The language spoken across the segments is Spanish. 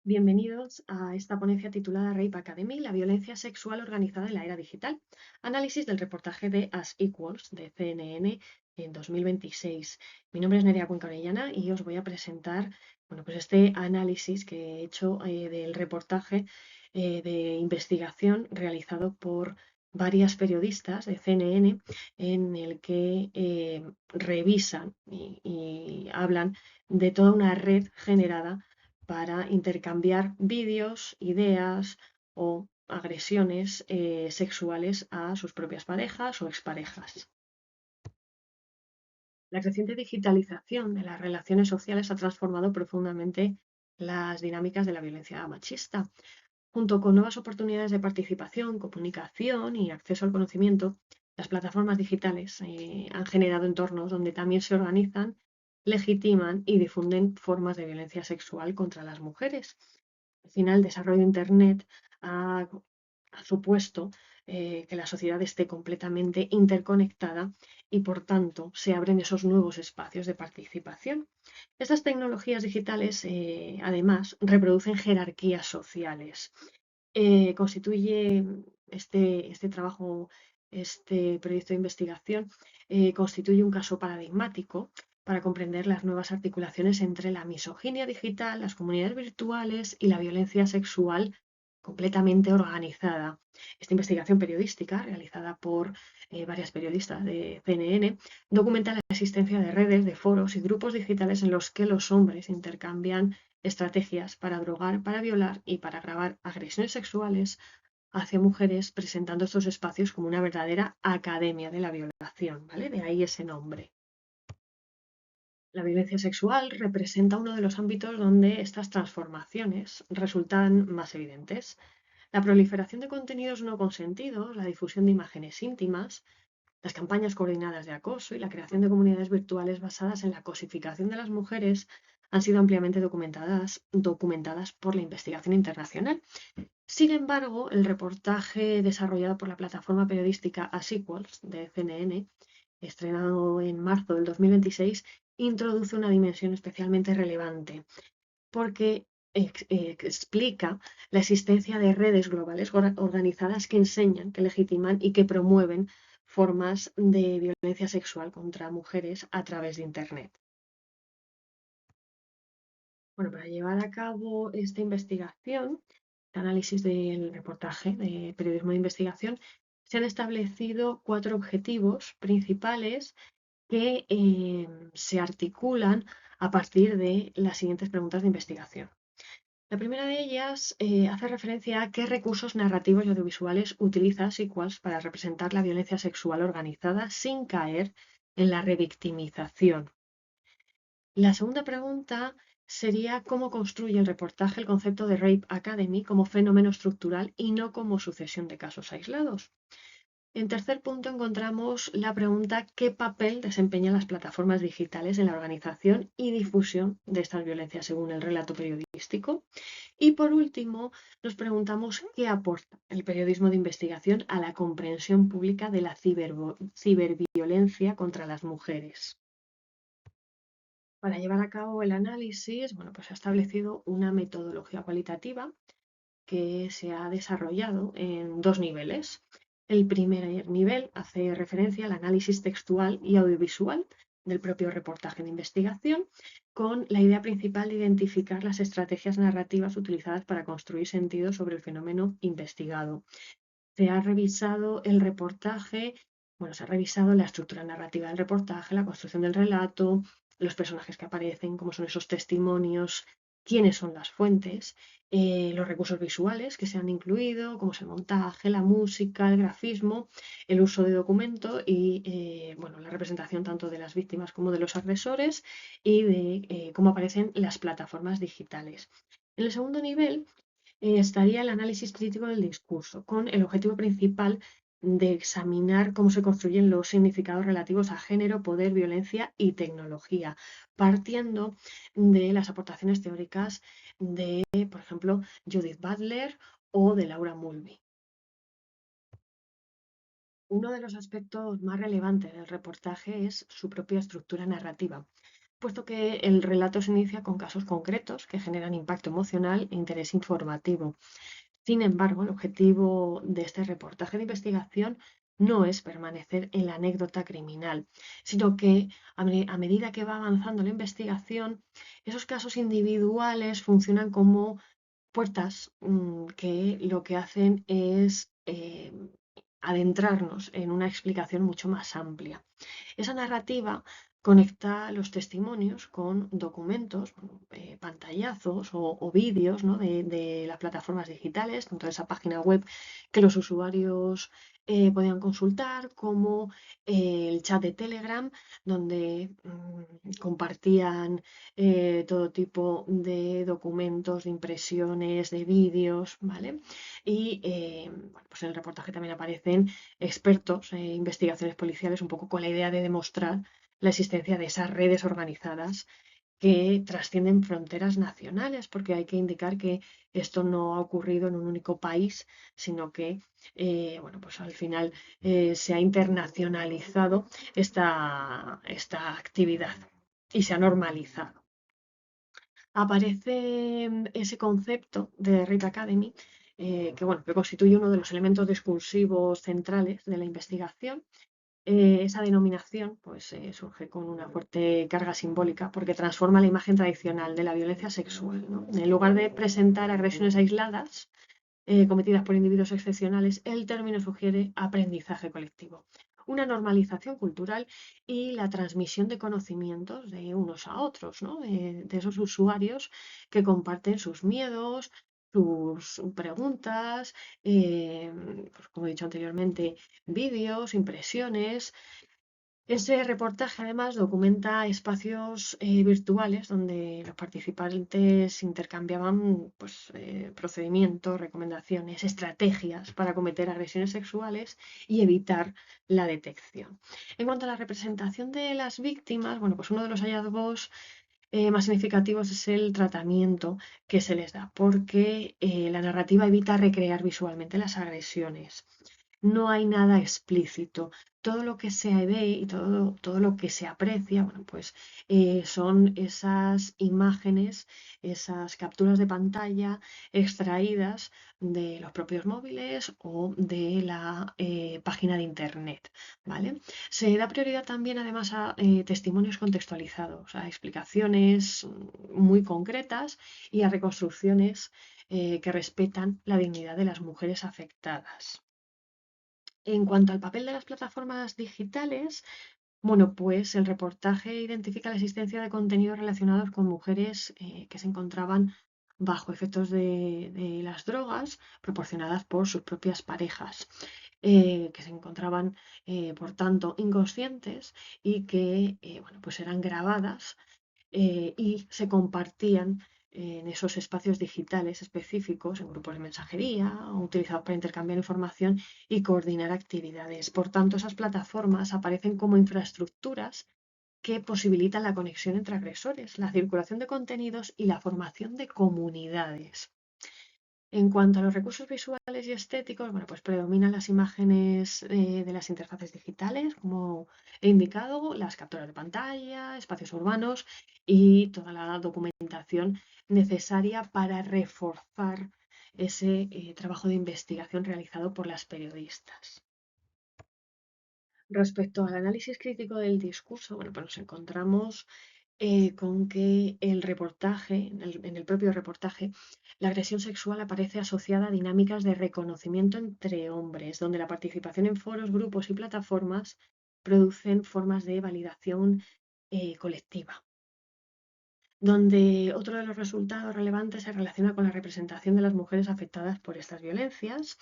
Bienvenidos a esta ponencia titulada Rape Academy, la violencia sexual organizada en la era digital. Análisis del reportaje de As Equals de CNN en 2026. Mi nombre es Nerea Cuenca Orellana y os voy a presentar pues este análisis que he hecho del reportaje de investigación realizado por varias periodistas de CNN en el que revisan y hablan de toda una red generada para intercambiar vídeos, ideas o agresiones sexuales a sus propias parejas o exparejas. La creciente digitalización de las relaciones sociales ha transformado profundamente las dinámicas de la violencia machista. Junto con nuevas oportunidades de participación, comunicación y acceso al conocimiento, las plataformas digitales han generado entornos donde también se organizan, legitiman y difunden formas de violencia sexual contra las mujeres. Al final, el desarrollo de Internet ha, ha supuesto que la sociedad esté completamente interconectada y, por tanto, se abren esos nuevos espacios de participación. Estas tecnologías digitales, además, reproducen jerarquías sociales. Constituye este trabajo, este proyecto de investigación, constituye un caso paradigmático para comprender las nuevas articulaciones entre la misoginia digital, las comunidades virtuales y la violencia sexual completamente organizada. Esta investigación periodística, realizada por varias periodistas de CNN, documenta la existencia de redes, de foros y grupos digitales en los que los hombres intercambian estrategias para drogar, para violar y para grabar agresiones sexuales hacia mujeres, presentando estos espacios como una verdadera academia de la violación, ¿vale? De ahí ese nombre. La violencia sexual representa uno de los ámbitos donde estas transformaciones resultan más evidentes. La proliferación de contenidos no consentidos, la difusión de imágenes íntimas, las campañas coordinadas de acoso y la creación de comunidades virtuales basadas en la cosificación de las mujeres han sido ampliamente documentadas por la investigación internacional. Sin embargo, el reportaje desarrollado por la plataforma periodística As Equals de CNN, estrenado en marzo del 2026, introduce una dimensión especialmente relevante porque explica la existencia de redes globales organizadas que enseñan, que legitiman y que promueven formas de violencia sexual contra mujeres a través de Internet. Bueno, para llevar a cabo esta investigación, este análisis del reportaje de periodismo de investigación, se han establecido 4 objetivos principales que se articulan a partir de las siguientes preguntas de investigación. La primera de ellas hace referencia a qué recursos narrativos y audiovisuales utiliza Sequels para representar la violencia sexual organizada sin caer en la revictimización. La segunda pregunta sería cómo construye el reportaje el concepto de Rape Academy como fenómeno estructural y no como sucesión de casos aislados. En tercer punto encontramos la pregunta ¿qué papel desempeñan las plataformas digitales en la organización y difusión de estas violencias según el relato periodístico? Y por último, nos preguntamos qué aporta el periodismo de investigación a la comprensión pública de la ciberviolencia contra las mujeres. Para llevar a cabo el análisis, pues se ha establecido una metodología cualitativa que se ha desarrollado en 2 niveles. El primer nivel hace referencia al análisis textual y audiovisual del propio reportaje de investigación, con la idea principal de identificar las estrategias narrativas utilizadas para construir sentido sobre el fenómeno investigado. Se ha revisado el reportaje, se ha revisado la estructura narrativa del reportaje, la construcción del relato, los personajes que aparecen, cómo son esos testimonios, quiénes son las fuentes, los recursos visuales que se han incluido, como es el montaje, la música, el grafismo, el uso de documento y la representación tanto de las víctimas como de los agresores y de cómo aparecen las plataformas digitales. En el segundo nivel estaría el análisis crítico del discurso, con el objetivo principal de examinar cómo se construyen los significados relativos a género, poder, violencia y tecnología, partiendo de las aportaciones teóricas de, por ejemplo, Judith Butler o de Laura Mulvey. Uno de los aspectos más relevantes del reportaje es su propia estructura narrativa. puesto que el relato se inicia con casos concretos que generan impacto emocional e interés informativo. Sin embargo, el objetivo de este reportaje de investigación no es permanecer en la anécdota criminal, sino que a medida que va avanzando la investigación, esos casos individuales funcionan como puertas que lo que hacen es adentrarnos en una explicación mucho más amplia. Esa narrativa conecta los testimonios con documentos, bueno, pantallazos o vídeos, ¿no? de las plataformas digitales, tanto de esa página web que los usuarios podían consultar, como el chat de Telegram, donde compartían todo tipo de documentos, de impresiones, de vídeos, ¿vale? Y bueno, pues en el reportaje también aparecen expertos, investigaciones policiales, un poco con la idea de demostrar la existencia de esas redes organizadas que trascienden fronteras nacionales, porque hay que indicar que esto no ha ocurrido en un único país, sino que bueno, pues al final se ha internacionalizado esta actividad y se ha normalizado. Aparece ese concepto de Rape Academy, que, bueno, que constituye uno de los elementos discursivos centrales de la investigación. Esa denominación pues, surge con una fuerte carga simbólica porque transforma la imagen tradicional de la violencia sexual, ¿no? En lugar de presentar agresiones aisladas cometidas por individuos excepcionales, el término sugiere aprendizaje colectivo, una normalización cultural y la transmisión de conocimientos de unos a otros, ¿no? De esos usuarios que comparten sus miedos, sus preguntas, pues como he dicho anteriormente, vídeos, impresiones. Ese reportaje además documenta espacios virtuales donde los participantes intercambiaban pues, procedimientos, recomendaciones, estrategias para cometer agresiones sexuales y evitar la detección. En cuanto a la representación de las víctimas, bueno, pues uno de los hallazgos más significativos es el tratamiento que se les da, porque la narrativa evita recrear visualmente las agresiones. No hay nada explícito. Todo lo que se ve y todo lo que se aprecia, bueno, pues son esas imágenes, esas capturas de pantalla extraídas de los propios móviles o de la página de internet, ¿vale? Se da prioridad también, además, a testimonios contextualizados, a explicaciones muy concretas y a reconstrucciones que respetan la dignidad de las mujeres afectadas. En cuanto al papel de las plataformas digitales, bueno, pues el reportaje identifica la existencia de contenidos relacionados con mujeres que se encontraban bajo efectos de las drogas proporcionadas por sus propias parejas, que se encontraban, por tanto, inconscientes y que, bueno, pues eran grabadas y se compartían en esos espacios digitales específicos, en grupos de mensajería, o utilizados para intercambiar información y coordinar actividades. Por tanto, esas plataformas aparecen como infraestructuras que posibilitan la conexión entre agresores, la circulación de contenidos y la formación de comunidades. En cuanto a los recursos visuales y estéticos, bueno, pues predominan las imágenes de las interfaces digitales, como he indicado, las capturas de pantalla, espacios urbanos y toda la documentación necesaria para reforzar ese trabajo de investigación realizado por las periodistas. Respecto al análisis crítico del discurso, bueno, pues nos encontramos con que el reportaje, en el propio reportaje, la agresión sexual aparece asociada a dinámicas de reconocimiento entre hombres, donde la participación en foros, grupos y plataformas producen formas de validación colectiva. Donde otro de los resultados relevantes se relaciona con la representación de las mujeres afectadas por estas violencias,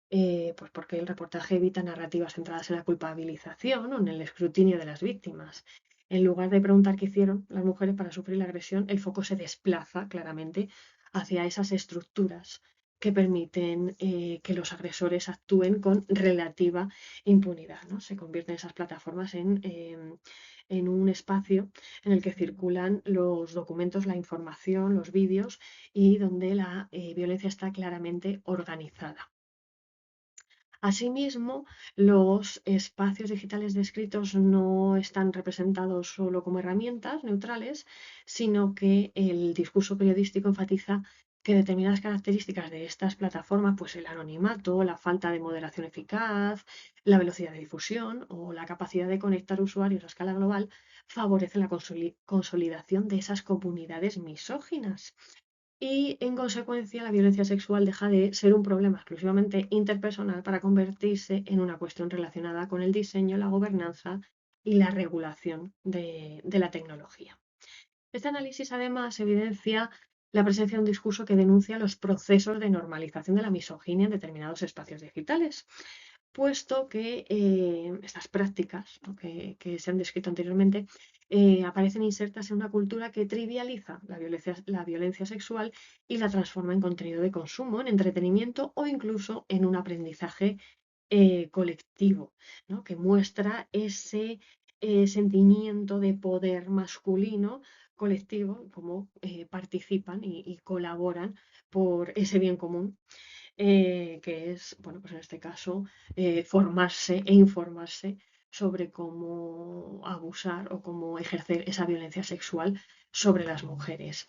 pues porque el reportaje evita narrativas centradas en la culpabilización o en el escrutinio de las víctimas. En lugar de preguntar qué hicieron las mujeres para sufrir la agresión, el foco se desplaza claramente hacia esas estructuras que permiten que los agresores actúen con relativa impunidad, ¿no? Se convierten esas plataformas en un espacio en el que circulan los documentos, la información, los vídeos y donde la violencia está claramente organizada. Asimismo, los espacios digitales descritos no están representados solo como herramientas neutrales, sino que el discurso periodístico enfatiza que determinadas características de estas plataformas, pues el anonimato, la falta de moderación eficaz, la velocidad de difusión o la capacidad de conectar usuarios a escala global, favorecen la consolidación de esas comunidades misóginas. Y en consecuencia, la violencia sexual deja de ser un problema exclusivamente interpersonal para convertirse en una cuestión relacionada con el diseño, la gobernanza y la regulación de la tecnología. Este análisis además evidencia la presencia de un discurso que denuncia los procesos de normalización de la misoginia en determinados espacios digitales, puesto que estas prácticas, ¿no?, que se han descrito anteriormente, aparecen insertas en una cultura que trivializa la violencia sexual y la transforma en contenido de consumo, en entretenimiento o incluso en un aprendizaje colectivo, ¿no?, que muestra ese sentimiento de poder masculino colectivo, cómo participan y colaboran por ese bien común, que es, bueno, pues en este caso, formarse e informarse sobre cómo abusar o cómo ejercer esa violencia sexual sobre las mujeres.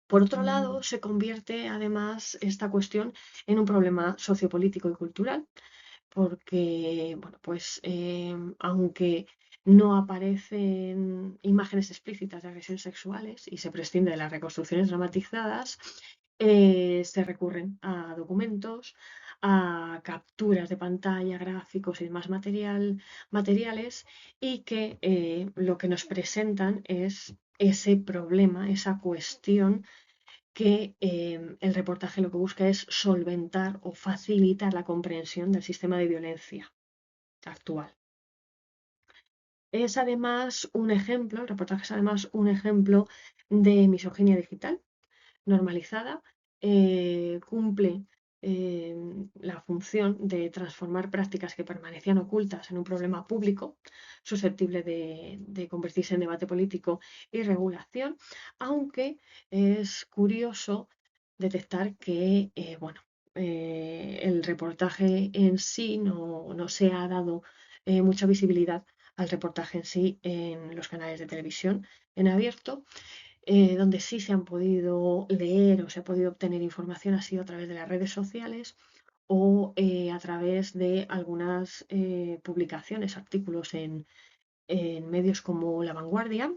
Por otro lado, se convierte además esta cuestión en un problema sociopolítico y cultural, porque, bueno, pues aunque no aparecen imágenes explícitas de agresiones sexuales y se prescinde de las reconstrucciones dramatizadas, se recurren a documentos, a capturas de pantalla, gráficos y demás materiales, y que lo que nos presentan es ese problema, esa cuestión que el reportaje lo que busca es solventar o facilitar la comprensión del sistema de violencia actual. Es además un ejemplo, el reportaje es además un ejemplo de misoginia digital normalizada, cumple la función de transformar prácticas que permanecían ocultas en un problema público, susceptible de convertirse en debate político y regulación, aunque es curioso detectar que, bueno, el reportaje en sí no se ha dado mucha visibilidad al reportaje en sí en los canales de televisión en abierto. Donde sí se han podido leer o se ha podido obtener información ha sido a través de las redes sociales o a través de algunas publicaciones, artículos en medios como La Vanguardia,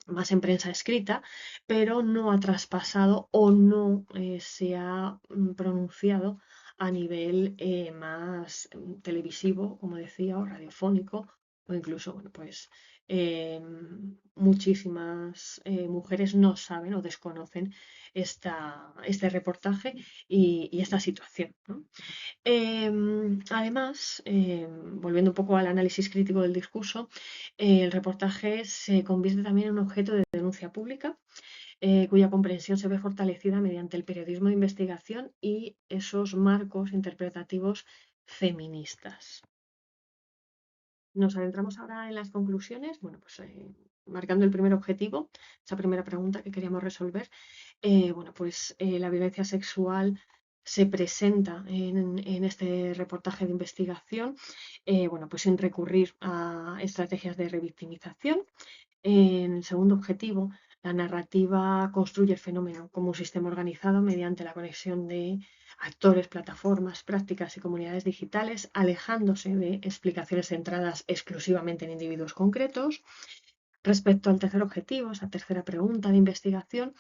más en prensa escrita, pero no ha traspasado o no se ha pronunciado a nivel más televisivo, como decía, o radiofónico, o incluso, bueno, pues muchísimas mujeres no saben o desconocen este reportaje y esta situación, ¿no? Además, volviendo un poco al análisis crítico del discurso, el reportaje se convierte también en un objeto de denuncia pública, cuya comprensión se ve fortalecida mediante el periodismo de investigación y esos marcos interpretativos feministas. Nos adentramos ahora en las conclusiones, bueno, pues marcando el primer objetivo, esa primera pregunta que queríamos resolver. Bueno, pues la violencia sexual se presenta en este reportaje de investigación, bueno, pues sin recurrir a estrategias de revictimización. En el segundo objetivo, la narrativa construye el fenómeno como un sistema organizado mediante la conexión de actores, plataformas, prácticas y comunidades digitales, alejándose de explicaciones centradas exclusivamente en individuos concretos. Respecto al tercer objetivo, esa tercera pregunta de investigación,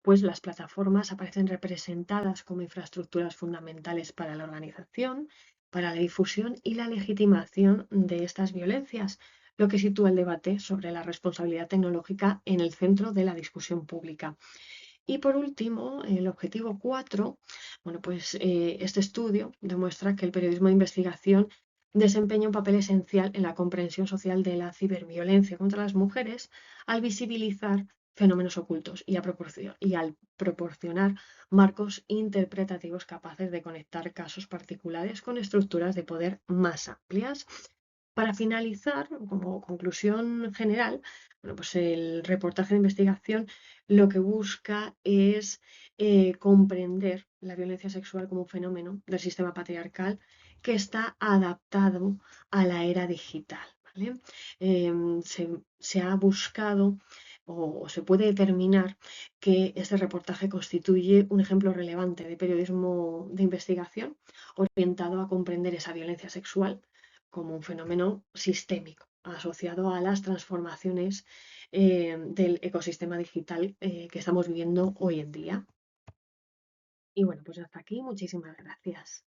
pues las plataformas aparecen representadas como infraestructuras fundamentales para la organización, para la difusión y la legitimación de estas violencias, lo que sitúa el debate sobre la responsabilidad tecnológica en el centro de la discusión pública. Y por último, el objetivo 4, bueno, pues este estudio demuestra que el periodismo de investigación desempeña un papel esencial en la comprensión social de la ciberviolencia contra las mujeres al visibilizar fenómenos ocultos y al proporcionar marcos interpretativos capaces de conectar casos particulares con estructuras de poder más amplias. Para finalizar, como conclusión general, bueno, pues el reportaje de investigación lo que busca es comprender la violencia sexual como un fenómeno del sistema patriarcal que está adaptado a la era digital, ¿vale? Se ha buscado o se puede determinar que este reportaje constituye un ejemplo relevante de periodismo de investigación orientado a comprender esa violencia sexual como un fenómeno sistémico asociado a las transformaciones del ecosistema digital que estamos viviendo hoy en día. Y bueno, pues hasta aquí, muchísimas gracias.